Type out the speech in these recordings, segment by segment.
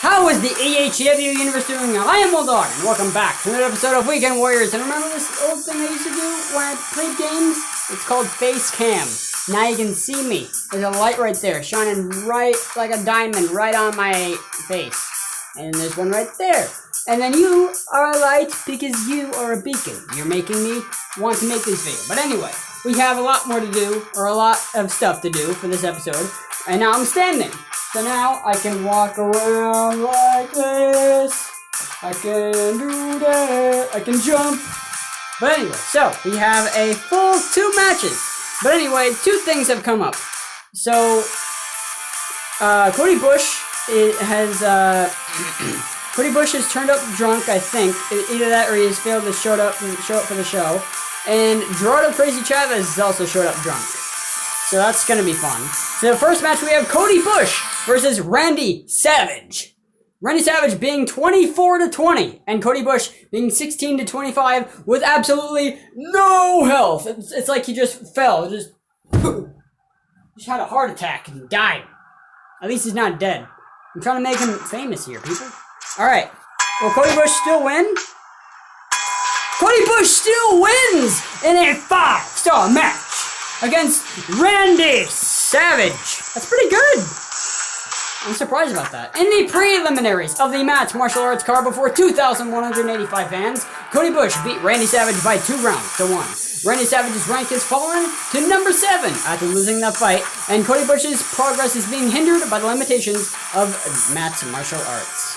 How is the EHW universe doing? I am Bulldog, and welcome back to another episode of Weekend Warriors. And remember this old thing I used to do when I played games? It's called face cam. Now you can see me. There's a light right there, shining right like a diamond right on my face. And there's one right there. And then you are a light because you are a beacon. You're making me want to make this video. But anyway, we have a lot more to do, or a lot of stuff to do for this episode. And now I'm standing. So now I can walk around like this. I can do that. I can jump. But anyway, so we have a full 2 matches. But anyway, 2 things have come up. So, Cody Bush has turned up drunk, I think. Either that or he has failed to show up for the show. And Gerardo Crazy Chavez has also showed up drunk. So that's gonna be fun. So the first match we have Cody Bush versus Randy Savage. Randy Savage being 24-20, and Cody Bush being 16-25 with absolutely no health. It's like he just fell, just had a heart attack and died. At least he's not dead. I'm trying to make him famous here, people. Alright, will Cody Bush still win? Cody Bush still wins in a 5-star match against Randy Savage. That's pretty good. I'm surprised about that. In the preliminaries of the Matt's Martial Arts card before 2,185 fans, Cody Bush beat Randy Savage by 2 rounds to 1. Randy Savage's rank has fallen to number 7 after losing that fight, and Cody Bush's progress is being hindered by the limitations of Matt's martial arts.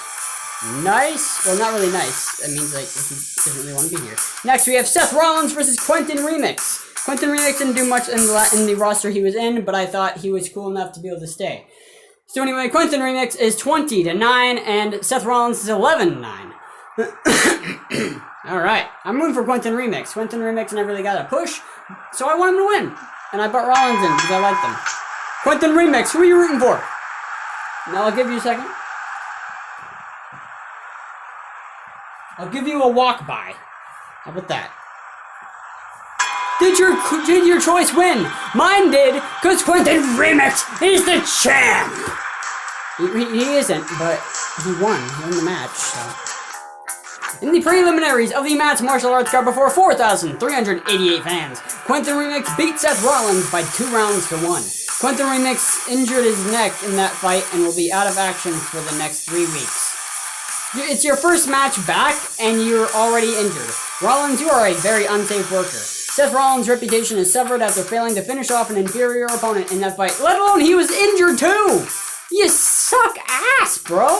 Nice. Well, not really nice. That means, like, he doesn't really want to be here. Next, we have Seth Rollins versus Quentin Remix. Quentin Remix didn't do much in the roster he was in, but I thought he was cool enough to be able to stay. So anyway, Quentin Remix is 20-9, and Seth Rollins is 11-9. Alright, I'm rooting for Quentin Remix. Quentin Remix never really got a push, so I want him to win. And I brought Rollins in because I like them. Quentin Remix, who are you rooting for? Now I'll give you a second. I'll give you a walk by. How about that? Did your choice win? Mine did, because Quentin Remix is the champ! He isn't, but he won. He won the match, so. In the preliminaries of the Matt's Martial Arts card before 4,388 fans, Quentin Remix beat Seth Rollins by 2 rounds to 1. Quentin Remix injured his neck in that fight and will be out of action for the next 3 weeks. It's your first match back, and you're already injured. Rollins, you are a very unsafe worker. Seth Rollins' reputation is severed after failing to finish off an inferior opponent in that fight, let alone he was injured too! You suck ass, bro!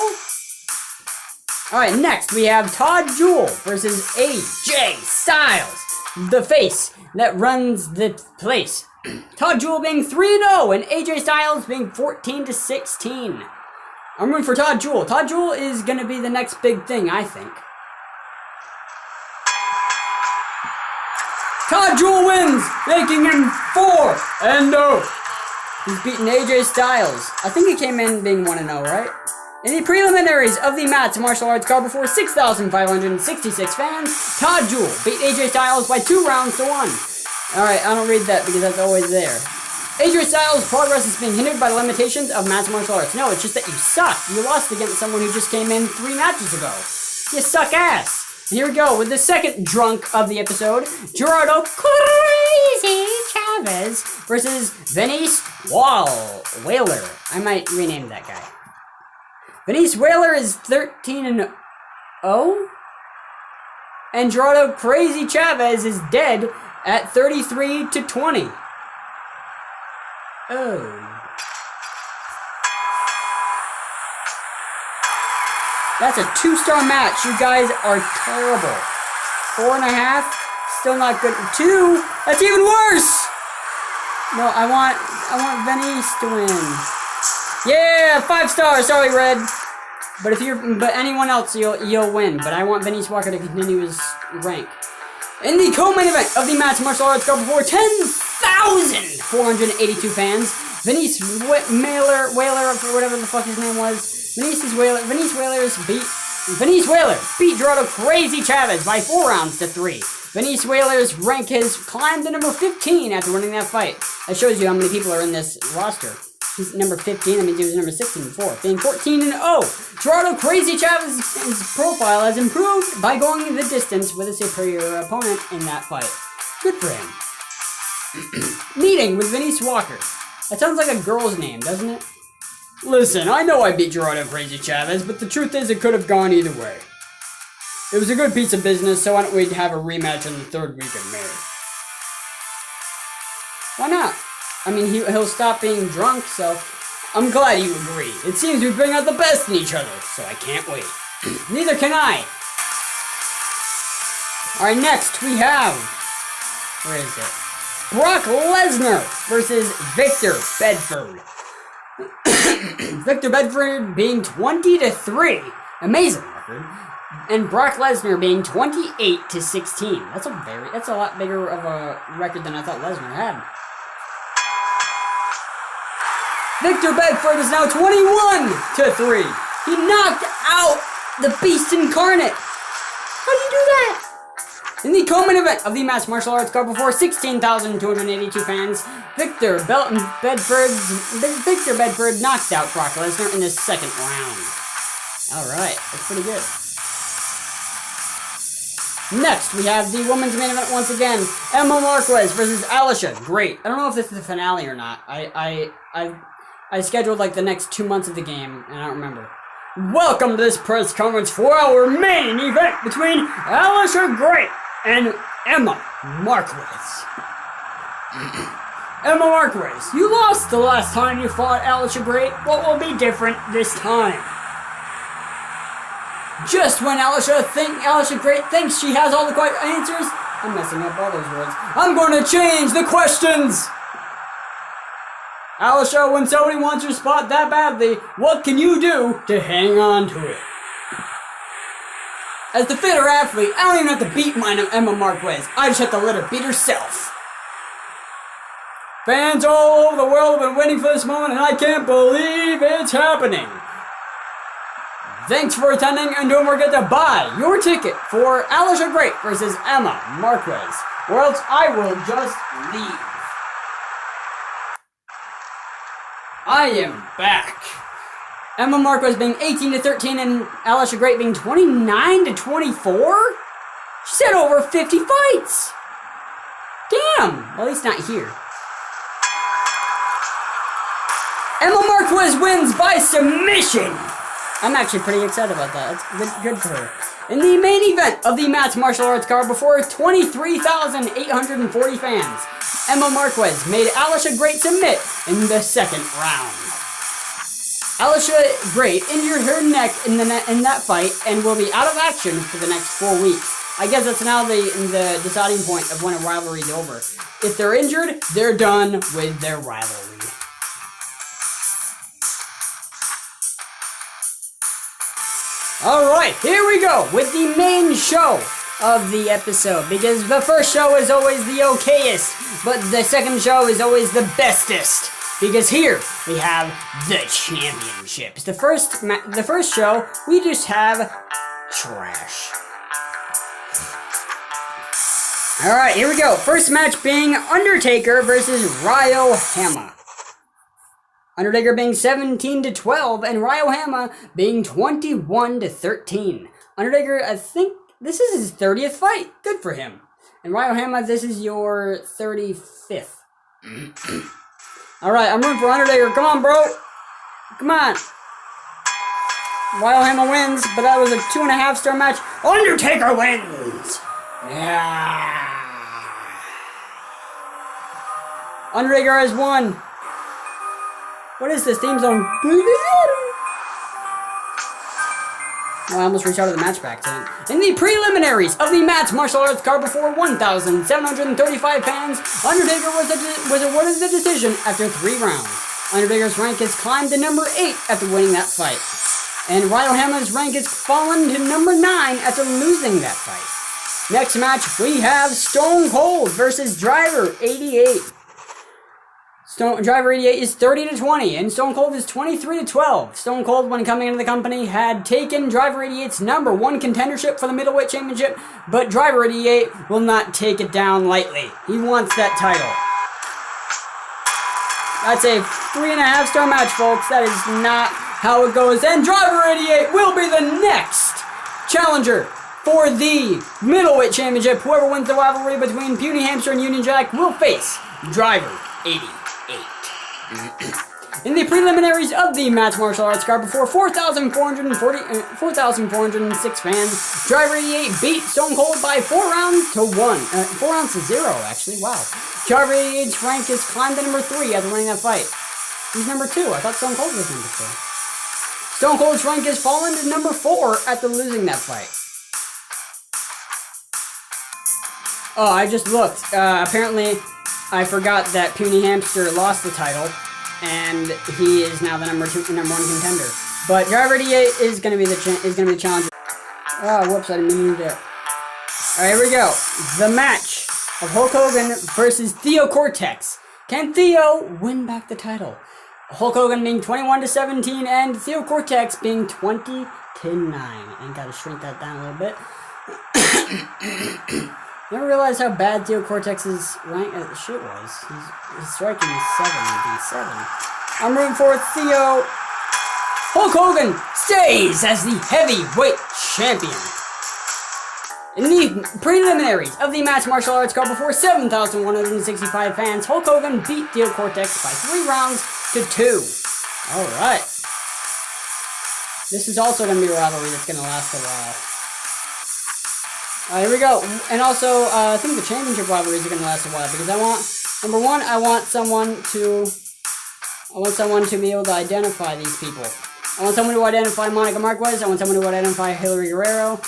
Alright, next we have Todd Jewel versus AJ Styles, the face that runs the place. Todd Jewel being 3-0 and AJ Styles being 14-16. I'm rooting for Todd Jewel. Todd Jewel is gonna be the next big thing, I think. Todd Jewel wins, making him 4-0. He's beaten AJ Styles. I think he came in being 1-0, right? In the preliminaries of the Matt's Martial Arts card before 6,566 fans, Todd Jewel beat AJ Styles by 2 rounds to 1. Alright, I don't read that because that's always there. AJ Styles' progress is being hindered by the limitations of Matt's Martial Arts. No, it's just that you suck. You lost against someone who just came in 3 matches ago. You suck ass. And here we go with the second drunk of the episode, Gerardo Crazy Chavez versus Venice Whaler. I might rename that guy. Venice Whaler is 13-0, and Gerardo Crazy Chavez is dead at 33-20. Oh. That's a 2-star match. You guys are terrible. 4.5, still not good. 2, that's even worse. No, I want Venice to win. Yeah, 5 stars. Sorry, Red. But anyone else, you'll win. But I want Venice Walker to continue his rank. In the co-main event of the Matt's Martial Arts card before 10,482 fans, Venice Whaler, or whatever the fuck his name was. Venice Whaler beat Gerardo Crazy Chavez by 4 rounds to 3. Venice Whaler's rank has climbed to number 15 after winning that fight. That shows you how many people are in this roster. He's number 15. That means he was number 16 before. Being 14-0. Gerardo Crazy Chavez's profile has improved by going the distance with a superior opponent in that fight. Good for him. Meeting with Venice Walker. That sounds like a girl's name, doesn't it? Listen, I know I beat Gerardo Crazy Chavez, but the truth is it could have gone either way. It was a good piece of business, so why don't we have a rematch in the 3rd week of May? Why not? I mean, he'll stop being drunk, so I'm glad you agree. It seems we bring out the best in each other, so I can't wait. Neither can I. Alright, next we have... Where is it? Brock Lesnar versus Victor Bedford. Victor Bedford being 20-3. Amazing record. And Brock Lesnar being 28-16. That's a lot bigger of a record than I thought Lesnar had. Victor Bedford is now 21-3. He knocked out the Beast Incarnate. How do you do that? In the co-main event of the Mass Martial Arts card before 16,282 fans, Victor Bedford knocked out Brock Lesnar in the 2nd round. Alright, that's pretty good. Next, we have the women's main event once again. Emma Marquez versus Alicia. Great. I don't know if this is the finale or not. I scheduled like the next 2 months of the game, and I don't remember. Welcome to this press conference for our main event between Alicia Gray and Emma Marquez. Emma Marquez, you lost the last time you fought Alicia Gray. What will be different this time? Just when Alicia Gray thinks she has all the correct answers, I'm messing up all those words. I'm going to change the questions. Alicia, when somebody wants your spot that badly, what can you do to hang on to it? As the fitter athlete, I don't even have to beat mine Emma Marquez. I just have to let her beat herself. Fans all over the world have been waiting for this moment, and I can't believe it's happening. Thanks for attending, and don't forget to buy your ticket for Alicia Gray versus Emma Marquez, or else I will just leave. I am back. Emma Marquez being 18-13 and Alicia Gray being 29-24? She's had over 50 fights. Damn, at least not here. Emma Marquez wins by submission. I'm actually pretty excited about that. That's good for her. In the main event of the Mass Martial Arts card before 23,840 fans, Emma Marquez made Alicia Gray submit in the 2nd round. Alicia Gray injured her neck in that fight and will be out of action for the next 4 weeks. I guess that's now the deciding point of when a rivalry is over. If they're injured, they're done with their rivalry. Alright, here we go with the main show of the episode, because the first show is always the okayest, but the second show is always the bestest, because here we have the championships. The first show, we just have trash. Alright, here we go. First match being Undertaker versus Ryo Hama. Undertaker being 17-12 and Ryo Hama being 21-13. Undertaker, I think this is his 30th fight. Good for him. And Ryo Hama, this is your 35th. Alright, I'm rooting for Undertaker. Come on, bro. Come on. Ryo Hama wins, but that was a 2.5-star match. Undertaker wins. Yeah. Undertaker has won. What is this theme song? Oh, I almost reached out of the match back then. In the preliminaries of the Mass Martial Arts card before 1,735 fans, Undertaker was awarded the decision after 3 rounds. Undertaker's rank has climbed to number 8 after winning that fight. And Ryo Hama's rank has fallen to number 9 after losing that fight. Next match, we have Stone Cold versus Driver 88. Driver 88 is 30-20, and Stone Cold is 23-12. Stone Cold, when coming into the company, had taken Driver 88's #1 contendership for the middleweight championship, but Driver 88 will not take it down lightly. He wants that title. That's a 3.5-star match, folks. That is not how it goes. And Driver 88 will be the next challenger for the middleweight championship. Whoever wins the rivalry between Puny Hamster and Union Jack will face Driver 88. In the preliminaries of the Matt's Martial Arts card, before 4,406 fans, Driver 88 beat Stone Cold by 4 rounds to 1. 4 rounds to 0, actually. Wow. Driver 88's rank is climbed to number 3 after winning that fight. He's number 2. I thought Stone Cold was number 2. Stone Cold's rank has fallen to number 4 after losing that fight. Oh, I just looked. Apparently, I forgot that Puny Hamster lost the title, and he is now the number 1 contender. But Driver 88 is going to be the challenger. Oh, whoops! I didn't mean to do it. All right, here we go. The match of Hulk Hogan versus Theo Cortex. Can Theo win back the title? Hulk Hogan being 21-17, and Theo Cortex being 20-9. And gotta shrink that down a little bit. Never realized how bad Theo Cortex's rank shit was. His striking is 7. I'm rooting for Theo. Hulk Hogan stays as the heavyweight champion. In the preliminaries of the Matt's Martial Arts card, before 7,165 fans, Hulk Hogan beat Theo Cortex by 3 rounds to 2. Alright. This is also going to be a rivalry that's going to last a while. Here we go. And also, I think the championship rivalries are going to last a while, because I want, number 1, I want someone to be able to identify these people. I want someone to identify Monica Marquez. I want someone to identify Hillary Guerrero,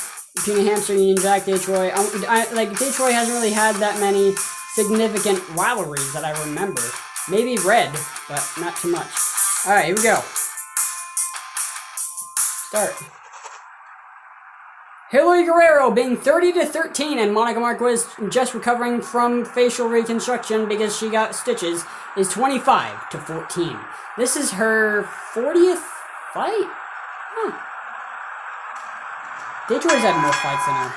Puny Hamster, Union Jack, Detroit. Detroit hasn't really had that many significant rivalries that I remember. Maybe Red, but not too much. Alright, here we go. Start. Hillary Guerrero being 30-13, and Monica Marquez just recovering from facial reconstruction because she got stitches, is 25-14. This is her 40th fight? Huh. Detroit's had more fights than her.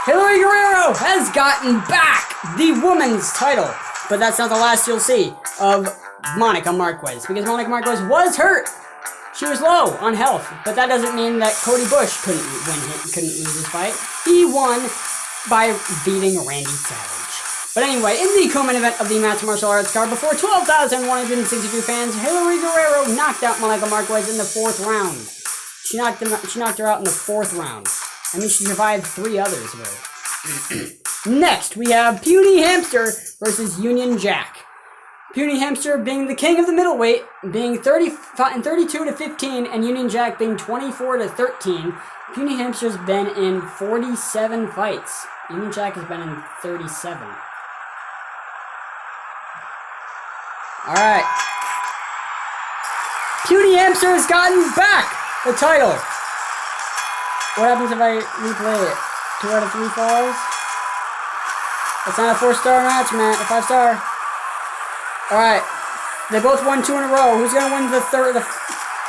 Hillary Guerrero has gotten back the women's title, but that's not the last you'll see of Monica Marquez, because Monica Marquez was hurt. She was low on health, but that doesn't mean that Cody Bush couldn't lose his fight. He won by beating Randy Savage. But anyway, in the co-main event of the Matt's Martial Arts card, before 12,162 fans, Hillary Guerrero knocked out Monica Marquez in the 4th round. She knocked her out in the 4th round. I mean, she survived 3 others of her. Next, we have Puny Hamster versus Union Jack. Puny Hamster being the king of the middleweight, being 32-15, and Union Jack being 24-13. Puny Hamster's been in 47 fights. Union Jack has been in 37. Alright. Puny Hamster has gotten back the title. What happens if I replay it? 2 out of 3 falls? That's not a 4-star match, man. A 5-star. Alright. They both won 2 in a row. Who's gonna win the third?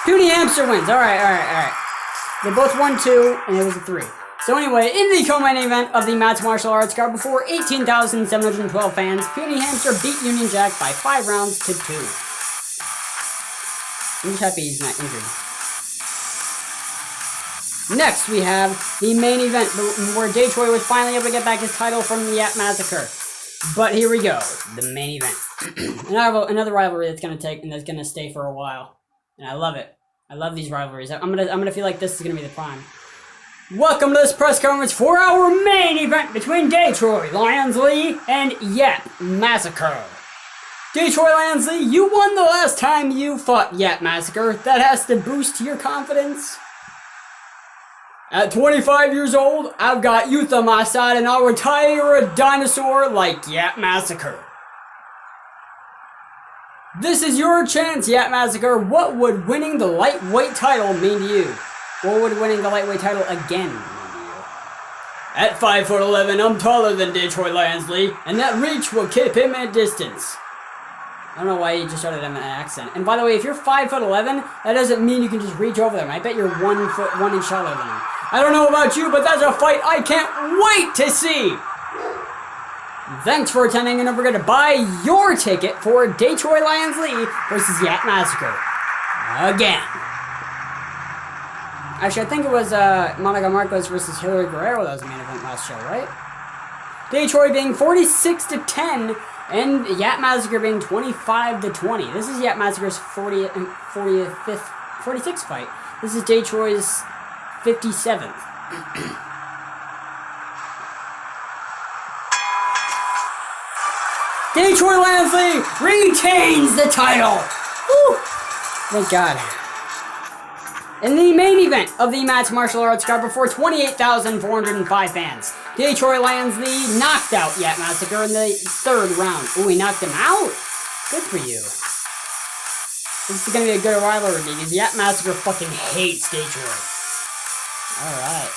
Puny Hamster wins. Alright. They both won 2, and it was a 3. So anyway, in the co-main event of the Matt's Martial Arts card, before 18,712 fans, Puny Hamster beat Union Jack by 5 rounds to 2. I'm just happy he's not injured. Next, we have the main event, where Detroit was finally able to get back his title from the Yap Massacre. But here we go, the main event. And I have another rivalry that's gonna stay for a while, and I love it. I love these rivalries. I'm gonna feel like this is gonna be the prime. Welcome to this press conference for our main event between Detroit Lions Lee and Yap Massacre. Detroit Lions Lee, you won the last time you fought Yap Massacre. That has to boost your confidence. At 25 years old, I've got youth on my side, and I'll retire a dinosaur like Yap Massacre. This is your chance, Yap Massacre. What would winning the lightweight title mean to you? What would winning the lightweight title again mean to you? At 5'11", I'm taller than Detroit Lions Lee, and that reach will keep him at distance. I don't know why he just started him in an accent. And by the way, if you're 5'11", that doesn't mean you can just reach over them. I bet you're 1 foot 1 inch taller than him. I don't know about you, but that's a fight I can't wait to see. Thanks for attending, and don't forget to buy your ticket for Detroit Lions Lee versus Yak Massacre. Again. Actually, I think it was Marquez versus Guerrero that was the main event last show, right? Detroit being 46-10, and Yak Massacre being 25-20. This is Yak Massacre's 46th fight. This is Detroit's 57th. Detroit Lions Lee retains the title! Woo! Thank God. In the main event of the Matt's Martial Arts card before 28,405 fans, Detroit Lions Lee knocked out Yak Massacre in the 3rd round. Ooh, he knocked him out? Good for you. This is gonna be a good rivalry because Yak Massacre fucking hates Detroit. Alright.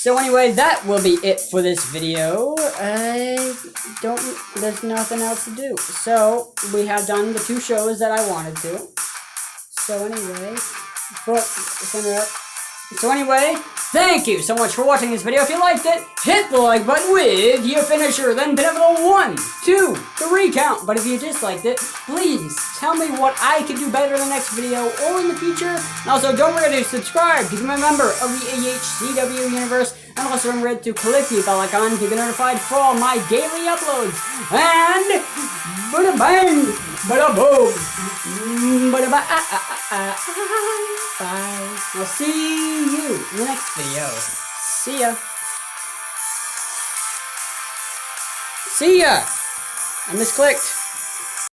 So anyway, that will be it for this video. There's nothing else to do. So, we have done the 2 shows that I wanted to. So anyway, thank you so much for watching this video. If you liked it, hit the like button with your finisher, then pivotal 1, 2, 3 count. But if you disliked it, please tell me what I could do better in the next video or in the future. And also, don't forget to subscribe to become a member of the AHCW universe. And also remember to click the bell icon to get notified for all my daily uploads. And bada bang, bada boom, bada ba bye. I'll see you in the next video. See ya. See ya. I misclicked.